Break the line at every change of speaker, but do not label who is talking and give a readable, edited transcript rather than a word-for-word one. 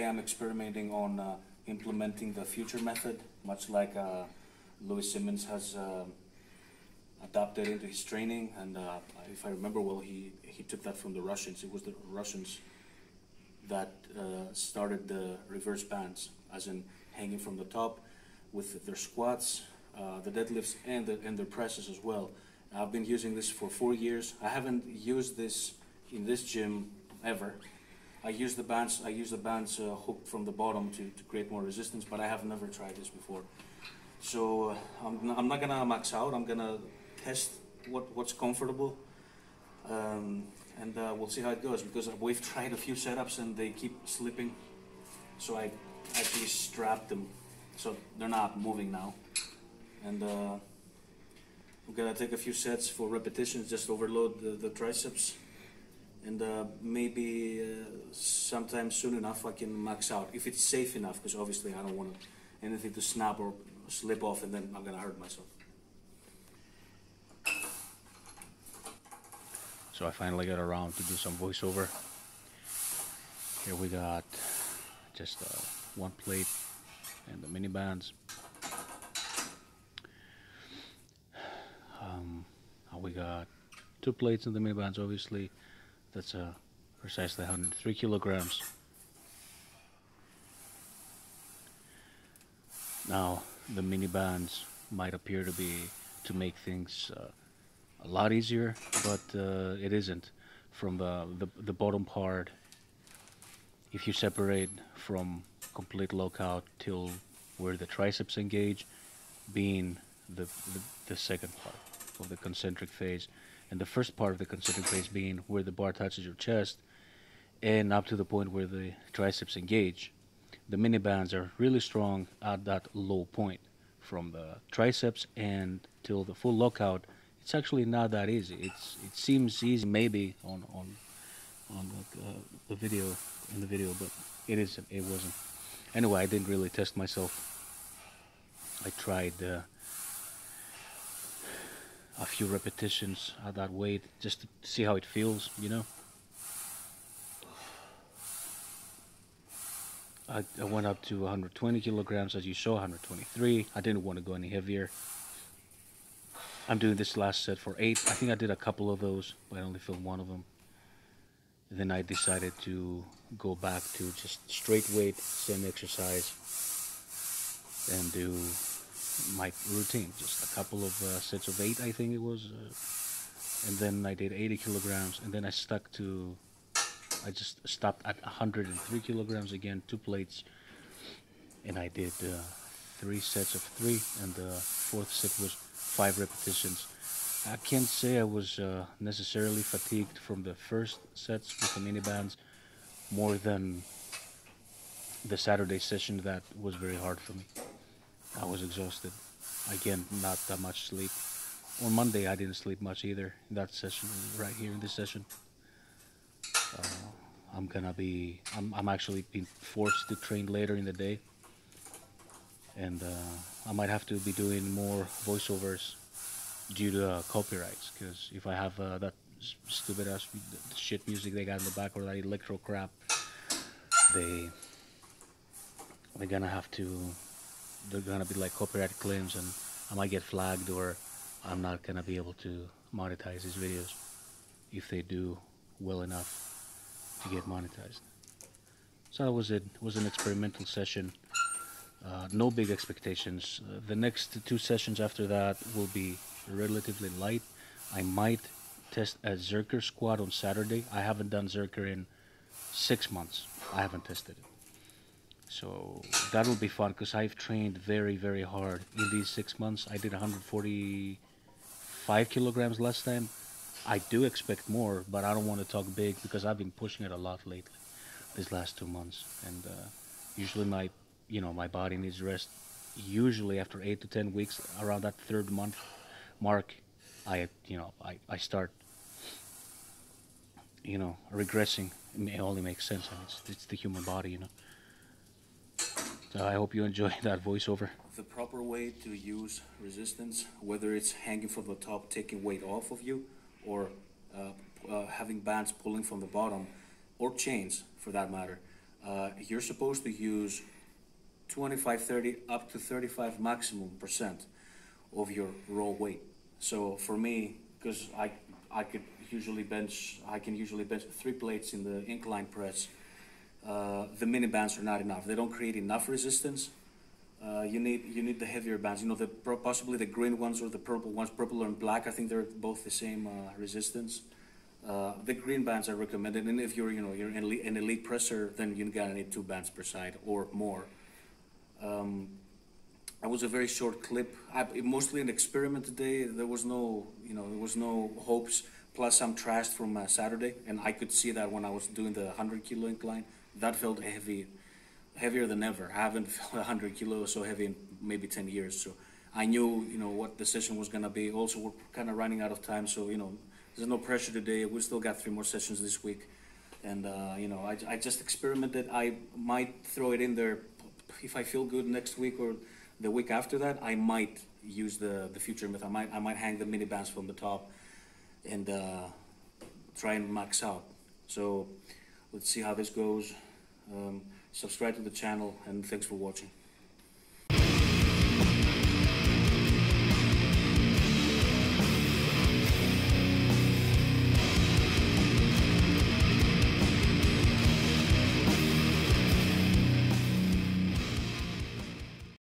I'm experimenting on implementing the future method, much like Louis Simmons has adopted into his training. And if I remember well, he took that from the Russians. It was the Russians that started the reverse bands, as in hanging from the top with their squats, the deadlifts, and their presses as well. I've been using this for 4 years. I haven't used this in this gym ever. I use the bands hooked from the bottom to create more resistance, but I have never tried this before. So I'm not gonna max out. I'm gonna test what's comfortable, and we'll see how it goes, because we've tried a few setups and they keep slipping. So I actually strapped them so they're not moving now. And I'm gonna take a few sets for repetitions, just overload the triceps. And maybe sometime soon enough I can max out, if it's safe enough, because obviously I don't want anything to snap or slip off and then I'm gonna hurt myself.
So I finally got around to do some voiceover. Here we got just one plate and the mini bands. We got 2 plates and the mini bands, obviously. That's precisely 103 kilograms. Now, the mini bands might appear to make things a lot easier, but it isn't. From the bottom part, if you separate from complete lockout till where the triceps engage, being the second part of the concentric phase, and the first part of the concentric phase being where the bar touches your chest, and up to the point where the triceps engage, the mini bands are really strong at that low point. From the triceps and till the full lockout, it's actually not that easy. It seems easy maybe on the video, but it isn't. It wasn't. Anyway, I didn't really test myself. I tried a few repetitions at that weight just to see how it feels, you know. I went up to 120 kilograms, as you saw, 123. I didn't want to go any heavier. I'm doing this last set for 8. I think I did a couple of those, but I only filmed one of them. And then I decided to go back to just straight weight, same exercise, and do my routine. Just a couple of sets of 8, I think it was. And then I did 80 kilograms, and then I just stopped at 103 kilograms again, 2 plates. And I did 3 sets of 3, and the 4th set was 5 repetitions. I can't say I was necessarily fatigued from the first sets with the mini bands more than the Saturday session. That was very hard for me. I was exhausted. Again, not that much sleep. On Monday I didn't sleep much either in that session, right here in this session. I'm actually being forced to train later in the day. And I might have to be doing more voiceovers due to copyrights, because if I have that stupid ass shit music they got in the back, or that electro crap, they're gonna be like copyright claims, and I might get flagged, or I'm not gonna be able to monetize these videos if they do well enough to get monetized. So that was it. It was an experimental session. No big expectations. The next 2 sessions after that will be relatively light. I might test a Zerker squat on Saturday. I haven't done Zerker in 6 months. I haven't tested it. So that will be fun, because I've trained very, very hard in these 6 months. I did 145 kilograms last time. I do expect more, but I don't want to talk big, because I've been pushing it a lot lately, these last 2 months. And usually my body needs rest. Usually after 8 to 10 weeks, around that 3rd month mark, I start, regressing. It only makes sense. And it's the human body, So I hope you enjoy that voiceover.
The proper way to use resistance, whether it's hanging from the top, taking weight off of you, or having bands pulling from the bottom, or chains for that matter, you're supposed to use 25, 30, up to 35 maximum % of your raw weight. So for me, because I can usually bench 3 plates in the incline press, the mini bands are not enough. They don't create enough resistance. You need the heavier bands. You know, possibly the green ones or the purple ones, purple and black. I think they're both the same resistance. The green bands are recommended, and if you're an elite presser, then you're gonna need 2 bands per side or more. I was a very short clip. Mostly an experiment today. There was no hopes. Plus, I'm trashed from Saturday, and I could see that when I was doing the 100-kilo incline. That felt heavier than ever. I haven't felt 100 kilos so heavy in maybe 10 years. So I knew, what the session was gonna be. Also, we're kind of running out of time, so there's no pressure today. We still got 3 more sessions this week, and I just experimented. I might throw it in there if I feel good next week or the week after that. I might use the future method. I might hang the mini bands from the top and try and max out. So let's see how this goes. Subscribe to the channel, and thanks for watching.